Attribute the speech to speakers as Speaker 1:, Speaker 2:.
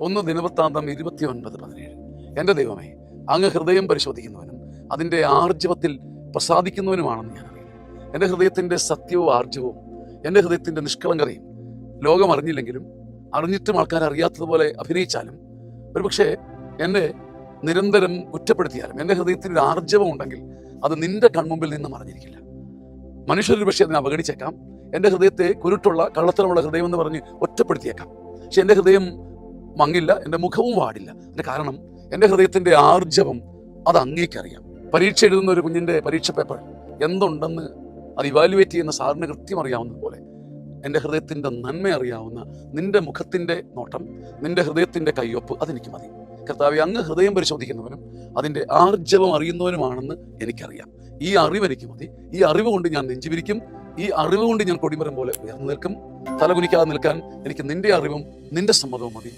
Speaker 1: 1 ദിനവൃത്താന്തം 29:17. എൻ്റെ ദൈവമേ, അങ്ങ് ഹൃദയം പരിശോധിക്കുന്നവനും അതിൻ്റെ ആർജവത്തിൽ പ്രസാദിക്കുന്നവനുമാണെന്ന് ഞാൻ അറിയുന്നു. എൻ്റെ ഹൃദയത്തിൻ്റെ സത്യവും ആർജവവും എൻ്റെ ഹൃദയത്തിൻ്റെ നിഷ്കളങ്കതയും ലോകം അറിഞ്ഞില്ലെങ്കിലും അറിഞ്ഞിട്ടും ആൾക്കാർ അറിയാത്തതുപോലെ അഭിനയിച്ചാലും ഒരുപക്ഷെ എന്നെ നിരന്തരം കുറ്റപ്പെടുത്തിയാലും എൻ്റെ ഹൃദയത്തിൻ്റെ ആർജവം ഉണ്ടെങ്കിൽ അത് നിന്റെ കൺമുമ്പിൽ നിന്ന് മറഞ്ഞിരിക്കില്ല. മനുഷ്യരൊരു പക്ഷേ അതിനെ അവഗണിച്ചേക്കാം. എൻ്റെ ഹൃദയത്തെ കുരുട്ടുള്ള കള്ളത്തരമുള്ള ഹൃദയം എന്ന് പറഞ്ഞ് ഒറ്റപ്പെടുത്തിയേക്കാം. പക്ഷെ എൻ്റെ ഹൃദയം മങ്ങില്ല, എൻ്റെ മുഖവും വാടില്ല. അതിൻ്റെ കാരണം എൻ്റെ ഹൃദയത്തിൻ്റെ ആർജവം അത് അങ്ങേക്കറിയാം. പരീക്ഷ എഴുതുന്ന ഒരു കുഞ്ഞിൻ്റെ പരീക്ഷ പേപ്പർ എന്തുണ്ടെന്ന് അത് ഇവാലുവേറ്റ് ചെയ്യുന്ന സാറിന് കൃത്യം അറിയാവുന്നതുപോലെ എൻ്റെ ഹൃദയത്തിൻ്റെ നന്മ അറിയാവുന്ന നിന്റെ മുഖത്തിൻ്റെ നോട്ടം, നിന്റെ ഹൃദയത്തിൻ്റെ കയ്യൊപ്പ് അതെനിക്ക് മതി. കർത്താവേ, അങ്ങ് ഹൃദയം പരിശോധിക്കുന്നവനും അതിൻ്റെ ആർജവം അറിയുന്നവനുമാണെന്ന് എനിക്കറിയാം. ഈ അറിവ് എനിക്ക് മതി. ഈ അറിവ് കൊണ്ട് ഞാൻ നെഞ്ചുവിരിക്കും. ഈ അറിവ് കൊണ്ട് ഞാൻ കൊടിമരം പോലെ ഉയർന്നു നിൽക്കും. തലകുനിക്കാതെ നിൽക്കാൻ എനിക്ക് നിന്റെ അറിവും നിന്റെ സമ്മതവും മതി.